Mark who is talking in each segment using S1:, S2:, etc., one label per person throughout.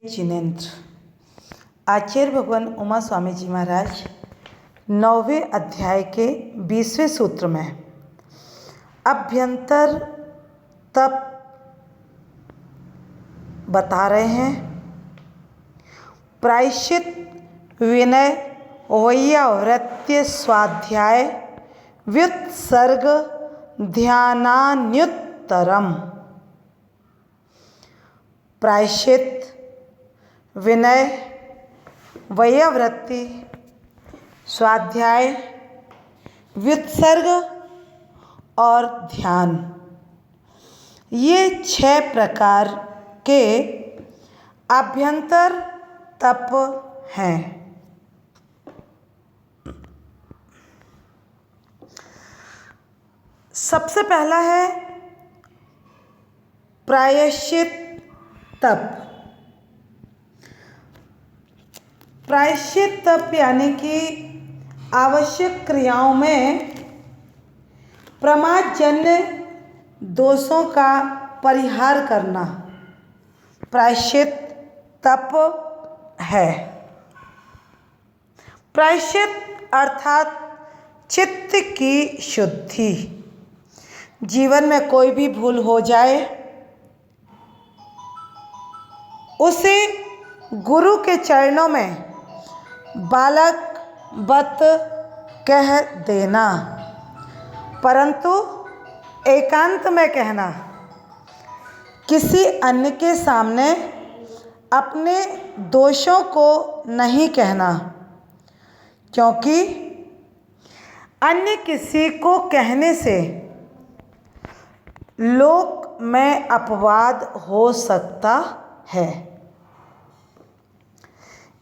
S1: जिनेन्द्र। आचार्य भगवान उमा स्वामी जी महाराज 9वें अध्याय के 20वें सूत्र में अभ्यंतर तप बता रहे हैं। प्रायश्चित, विनय, वैयावृत्य, स्वाध्याय, व्युत्सर्ग, ध्यानान्युत्तरम। प्रायश्चित, विनय, वैयावृत्ति, स्वाध्याय, व्युत्सर्ग और ध्यान, ये 6 प्रकार के अभ्यंतर तप हैं। सबसे पहला है प्रायश्चित तप। प्रायश्चित तप यानी कि आवश्यक क्रियाओं में प्रमादजन्य दोषों का परिहार करना प्रायश्चित तप है। प्रायश्चित अर्थात चित्त की शुद्धि। जीवन में कोई भी भूल हो जाए उसे गुरु के चरणों में बालक वत कह देना, परंतु एकांत में कहना। किसी अन्य के सामने अपने दोषों को नहीं कहना, क्योंकि अन्य किसी को कहने से लोक में अपवाद हो सकता है।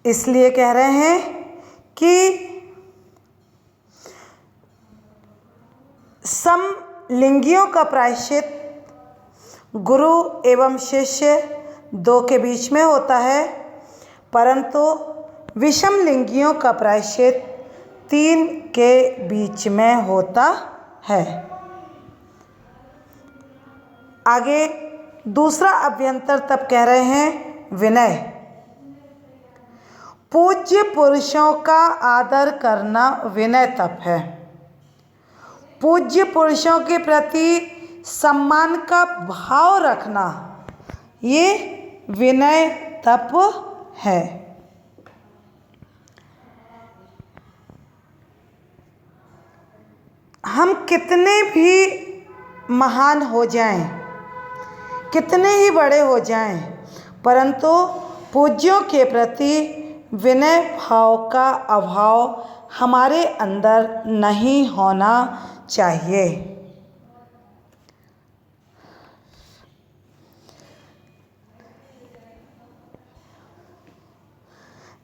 S1: इसलिए कह रहे हैं कि समलिंगियों का प्रायश्चित गुरु एवं शिष्य 2 के बीच में होता है, परंतु विषम लिंगियों का प्रायश्चित 3 के बीच में होता है। आगे दूसरा अभ्यंतर तप कह रहे हैं विनय। पूज्य पुरुषों का आदर करना विनय तप है। पूज्य पुरुषों के प्रति सम्मान का भाव रखना ये विनय तप है। हम कितने भी महान हो जाएं, कितने ही बड़े हो जाएं, परंतु पूज्यों के प्रति विनय भाव का अभाव हमारे अंदर नहीं होना चाहिए।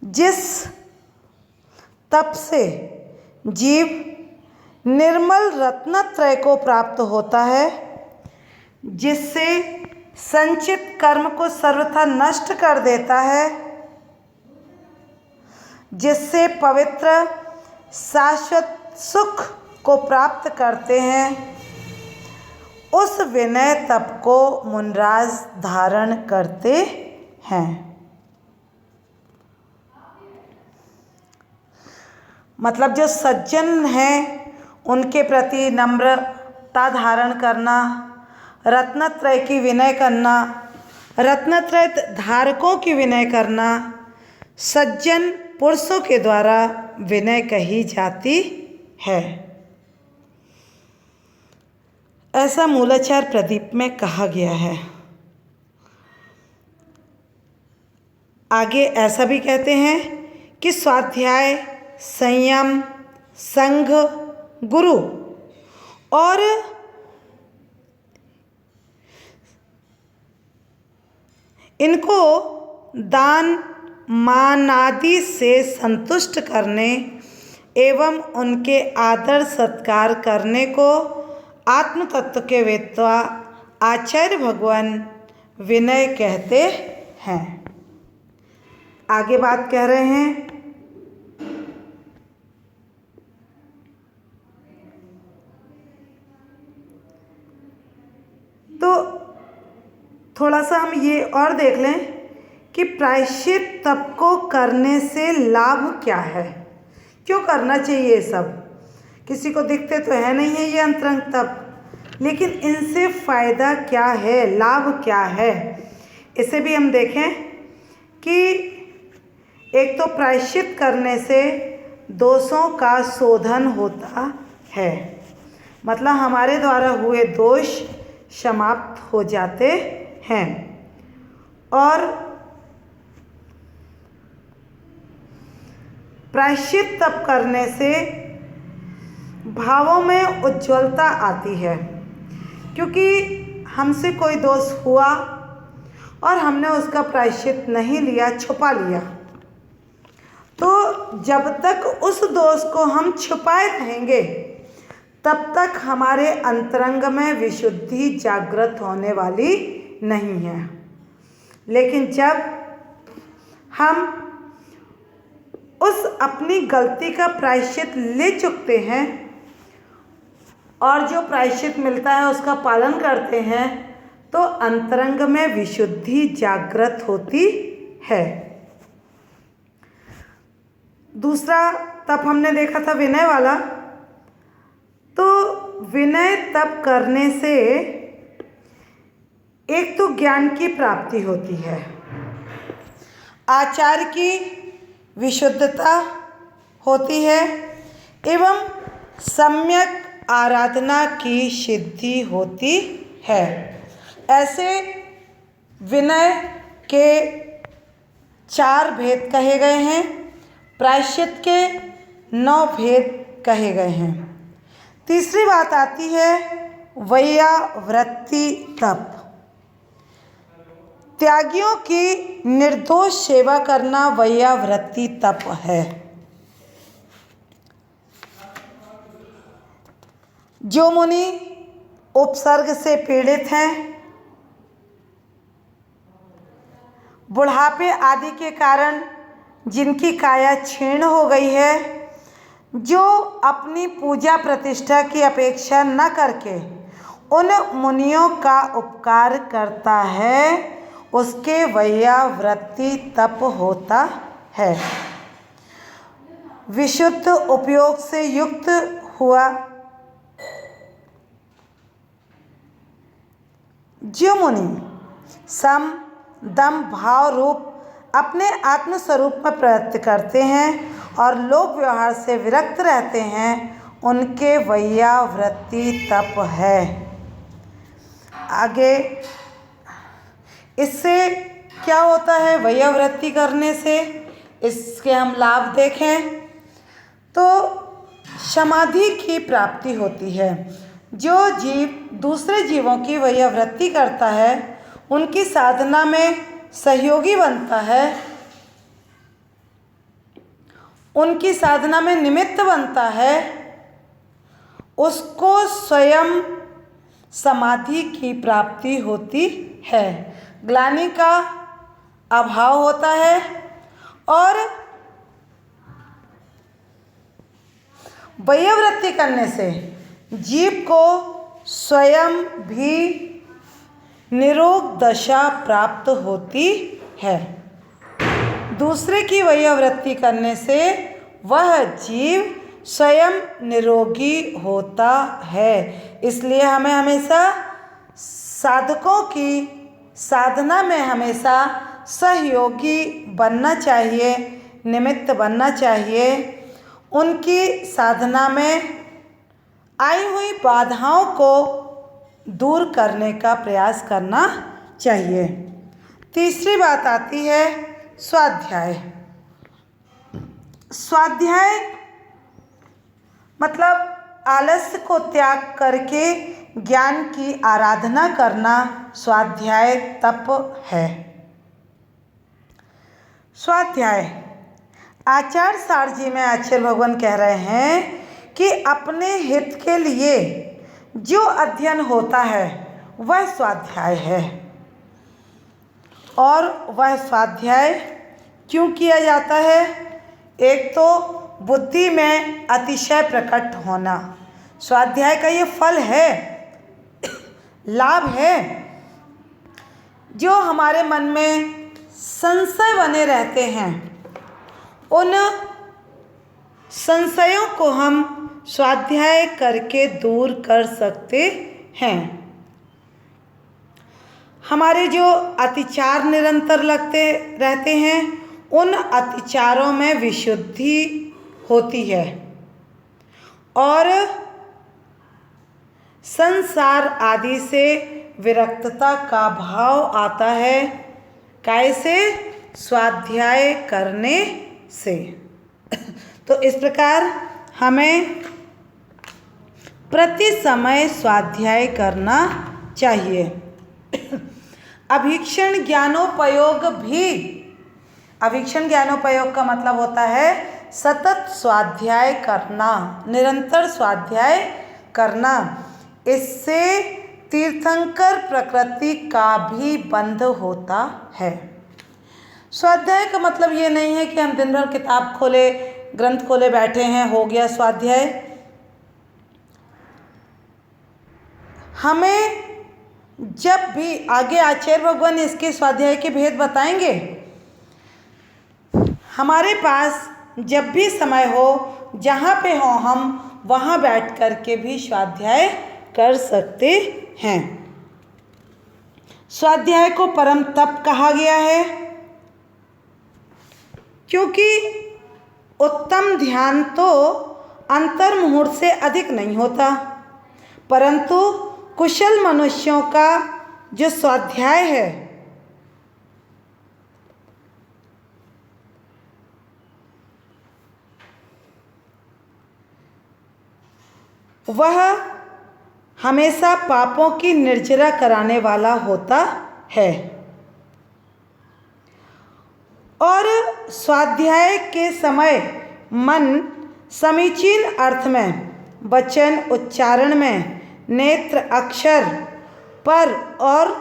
S1: जिस तप से जीव निर्मल रत्नत्रय को प्राप्त होता है, जिससे संचित कर्म को सर्वथा नष्ट कर देता है, जिससे पवित्र शाश्वत सुख को प्राप्त करते हैं, उस विनय तप को मुनराज धारण करते हैं। मतलब जो सज्जन हैं उनके प्रति नम्रता धारण करना, रत्नत्रय की विनय करना, रत्नत्रय धारकों की विनय करना, सज्जन पुरुषों के द्वारा विनय कही जाती है। ऐसा मूलाचार प्रदीप में कहा गया है। आगे ऐसा भी कहते हैं कि स्वाध्याय, संयम, संघ, गुरु और इनको दान मान आदि से संतुष्ट करने एवं उनके आदर सत्कार करने को आत्म तत्व के वेत्ता आचार्य भगवान विनय कहते हैं। आगे बात कह रहे हैं तो थोड़ा सा हम ये और देख लें कि प्रायश्चित तप को करने से लाभ क्या है, क्यों करना चाहिए ये सब। किसी को दिखते तो है नहीं है ये अंतरंग तप, लेकिन इनसे फ़ायदा क्या है, लाभ क्या है, इसे भी हम देखें कि एक तो प्रायश्चित करने से दोषों का शोधन होता है, मतलब हमारे द्वारा हुए दोष समाप्त हो जाते हैं। और प्रायश्चित तप करने से भावों में उज्ज्वलता आती है, क्योंकि हमसे कोई दोष हुआ और हमने उसका प्रायश्चित नहीं लिया, छुपा लिया, तो जब तक उस दोष को हम छुपाए रहेंगे तब तक हमारे अंतरंग में विशुद्धि जागृत होने वाली नहीं है। लेकिन जब हम उस अपनी गलती का प्रायश्चित ले चुकते हैं और जो प्रायश्चित मिलता है उसका पालन करते हैं, तो अंतरंग में विशुद्धि जागृत होती है। दूसरा तप हमने देखा था विनय वाला। तो विनय तप करने से एक तो ज्ञान की प्राप्ति होती है, आचार की विशुद्धता होती है एवं सम्यक आराधना की सिद्धि होती है। ऐसे विनय के 4 भेद कहे गए हैं, प्रायश्चित के 9 भेद कहे गए हैं। तीसरी बात आती है वैयावृत्ति तप। त्यागियों की निर्दोष सेवा करना वैयावृत्ति तप है। जो मुनि उपसर्ग से पीड़ित हैं, बुढ़ापे आदि के कारण जिनकी काया क्षीण हो गई है, जो अपनी पूजा प्रतिष्ठा की अपेक्षा न करके उन मुनियों का उपकार करता है, उसके वैयावृत्ति तप होता है। विशुद्ध उपयोग से युक्त हुआ जो मुनि सम दम भाव रूप अपने आत्मस्वरूप में प्रयत्न करते हैं और लोक व्यवहार से विरक्त रहते हैं, उनके वैयावृत्ति तप है। आगे इससे क्या होता है, वैयावृत्ति करने से इसके हम लाभ देखें तो समाधि की प्राप्ति होती है। जो जीव दूसरे जीवों की वैयावृत्ति करता है, उनकी साधना में सहयोगी बनता है, उनकी साधना में निमित्त बनता है, उसको स्वयं समाधि की प्राप्ति होती है। ग्लानि का अभाव होता है और वैयावृत्ति करने से जीव को स्वयं भी निरोग दशा प्राप्त होती है। दूसरे की वैयावृत्ति करने से वह जीव स्वयं निरोगी होता है। इसलिए हमें हमेशा साधकों की साधना में हमेशा सहयोगी बनना चाहिए, निमित्त बनना चाहिए। उनकी साधना में आई हुई बाधाओं को दूर करने का प्रयास करना चाहिए। तीसरी बात आती है स्वाध्याय। स्वाध्याय मतलब आलस्य को त्याग करके ज्ञान की आराधना करना स्वाध्याय तप है। स्वाध्याय आचार्य सार जी में आचार्य भगवान कह रहे हैं कि अपने हित के लिए जो अध्ययन होता है वह स्वाध्याय है। और वह स्वाध्याय क्यों किया जाता है? एक तो बुद्धि में अतिशय प्रकट होना, स्वाध्याय का ये फल है, लाभ है। जो हमारे मन में संशय बने रहते हैं, उन संशयों को हम स्वाध्याय करके दूर कर सकते हैं। हमारे जो अतिचार निरंतर लगते रहते हैं, उन अतिचारों में विशुद्धि होती है और संसार आदि से विरक्तता का भाव आता है। कैसे? स्वाध्याय करने से। तो इस प्रकार हमें प्रति समय स्वाध्याय करना चाहिए। अभीक्षण ज्ञानोपयोग भी, अभीक्षण ज्ञानोपयोग का मतलब होता है सतत स्वाध्याय करना, निरंतर स्वाध्याय करना। इससे तीर्थंकर प्रकृति का भी बंध होता है। स्वाध्याय का मतलब ये नहीं है कि हम दिन भर किताब खोले, ग्रंथ खोले बैठे हैं, हो गया स्वाध्याय। हमें जब भी आगे आचार्य भगवान इसके स्वाध्याय के भेद बताएंगे, हमारे पास जब भी समय हो, जहाँ पे हो, हम वहाँ बैठ कर के भी स्वाध्याय कर सकते हैं। स्वाध्याय को परम तप कहा गया है क्योंकि उत्तम ध्यान तो अंतर मुहूर्त से अधिक नहीं होता, परंतु कुशल मनुष्यों का जो स्वाध्याय है वह हमेशा पापों की निर्जरा कराने वाला होता है। और स्वाध्याय के समय मन समीचीन अर्थ में, वचन उच्चारण में, नेत्र अक्षर पर और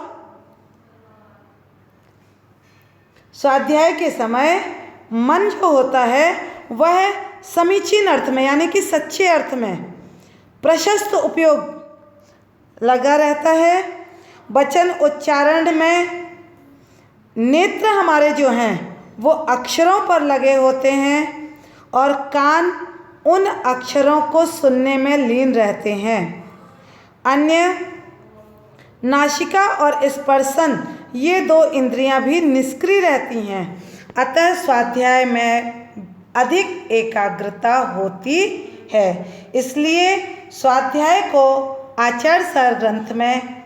S1: स्वाध्याय के समय मन जो होता है वह समीचीन अर्थ में यानी कि सच्चे अर्थ में प्रशस्त उपयोग लगा रहता है। वचन उच्चारण में नेत्र हमारे जो हैं वो अक्षरों पर लगे होते हैं और कान उन अक्षरों को सुनने में लीन रहते हैं। अन्य नासिका और स्पर्शन ये दो इंद्रियां भी निष्क्रिय रहती हैं। अतः स्वाध्याय में अधिक एकाग्रता होती है। इसलिए स्वाध्याय को आचार्य सर ग्रंथ में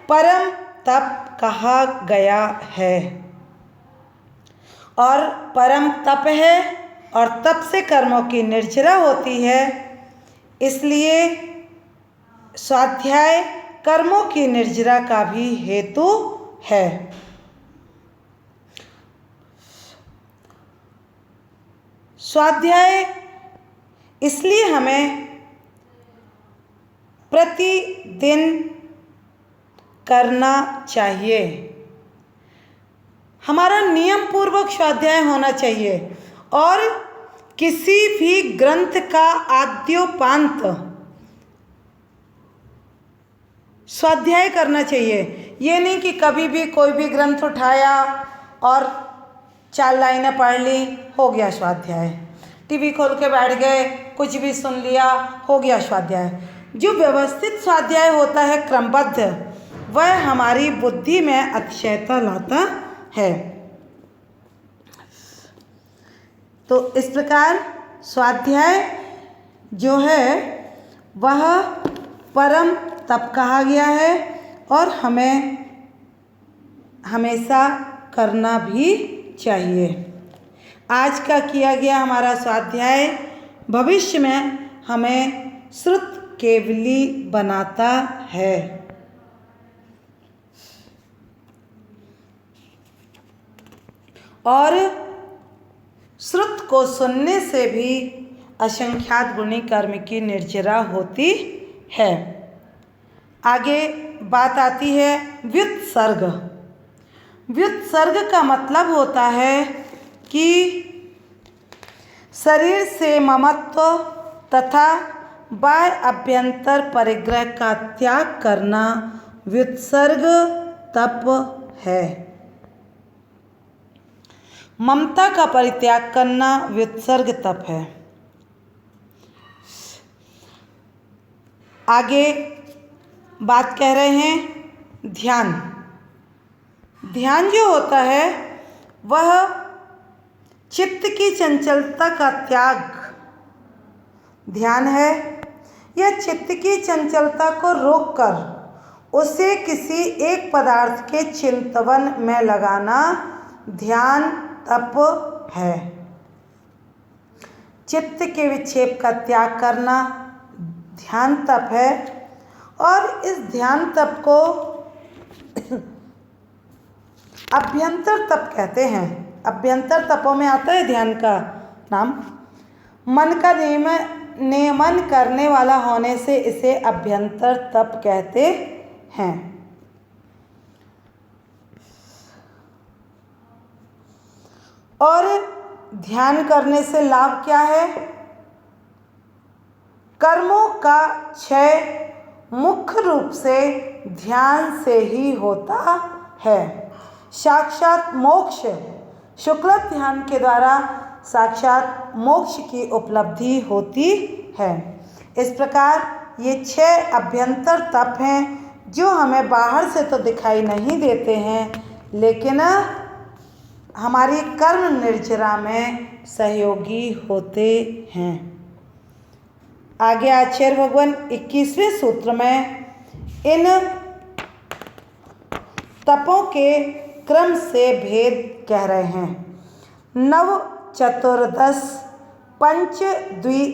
S1: परम तप कहा गया है। और परम तप है और तप से कर्मों की निर्जरा होती है, इसलिए स्वाध्याय कर्मों की निर्जरा का भी हेतु है। स्वाध्याय इसलिए हमें प्रतिदिन करना चाहिए। हमारा नियम पूर्वक स्वाध्याय होना चाहिए और किसी भी ग्रंथ का आद्योपांत स्वाध्याय करना चाहिए। ये नहीं कि कभी भी कोई भी ग्रंथ उठाया और 4 लाइनें पढ़ ली, हो गया स्वाध्याय। टीवी खोल के बैठ गए, कुछ भी सुन लिया, हो गया स्वाध्याय। जो व्यवस्थित स्वाध्याय होता है, क्रमबद्ध, वह हमारी बुद्धि में अतिशयता लाता है। तो इस प्रकार स्वाध्याय जो है वह परम तप कहा गया है और हमें हमेशा करना भी चाहिए। आज का किया गया हमारा स्वाध्याय भविष्य में हमें श्रुत केवली बनाता है। और श्रुत को सुनने से भी असंख्यात गुणी कर्म की निर्जरा होती है। आगे बात आती है व्युत्सर्ग। व्युत्सर्ग का मतलब होता है कि शरीर से ममत्व तथा बाह्य अभ्यंतर परिग्रह का त्याग करना व्युत्सर्ग तप है। ममता का परित्याग करना व्युत्सर्ग तप है। आगे बात कह रहे हैं ध्यान। ध्यान जो होता है वह चित्त की चंचलता का त्याग ध्यान है। यह चित्त की चंचलता को रोककर उसे किसी एक पदार्थ के चिंतवन में लगाना ध्यान तप है। चित्त के विक्षेप का त्याग करना ध्यान तप है। और इस ध्यान तप को अभ्यंतर तप कहते हैं। अभ्यंतर तपों में आता है ध्यान का नाम। मन का नियमन करने वाला होने से इसे अभ्यंतर तप कहते हैं। और ध्यान करने से लाभ क्या है? कर्मों का क्षय मुख्य रूप से ध्यान से ही होता है। साक्षात मोक्ष शुक्ल ध्यान के द्वारा साक्षात मोक्ष की उपलब्धि होती है। इस प्रकार ये 6 अभ्यंतर तप हैं जो हमें बाहर से तो दिखाई नहीं देते हैं, लेकिन हमारी कर्म निर्जरा में सहयोगी होते हैं। आगे आचार्य भगवान 21वें सूत्र में इन तपों के क्रम से भेद कह रहे हैं। नव चतुर्दश पंच द्वि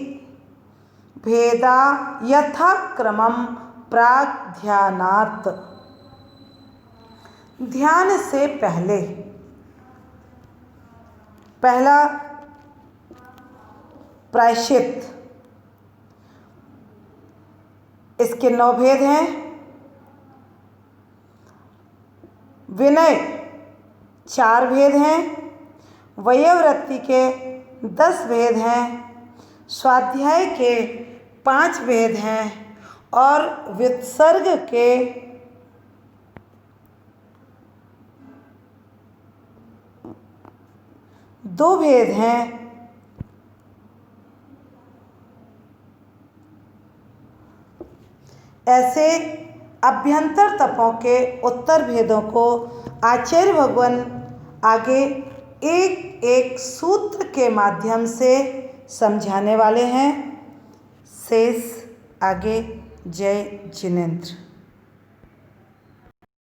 S1: भेदा यथाक्रमम प्राग ध्यानात्। ध्यान से पहला प्रायश्चित, इसके 9 भेद हैं। विनय 4 भेद हैं। वैयावृत्ति के 10 भेद हैं। स्वाध्याय के 5 भेद हैं और व्युत्सर्ग के 2 भेद हैं। ऐसे अभ्यंतर तपों के उत्तर भेदों को आचार्य भगवान आगे एक एक सूत्र के माध्यम से समझाने वाले हैं। शेष आगे। जय जिनेंद्र।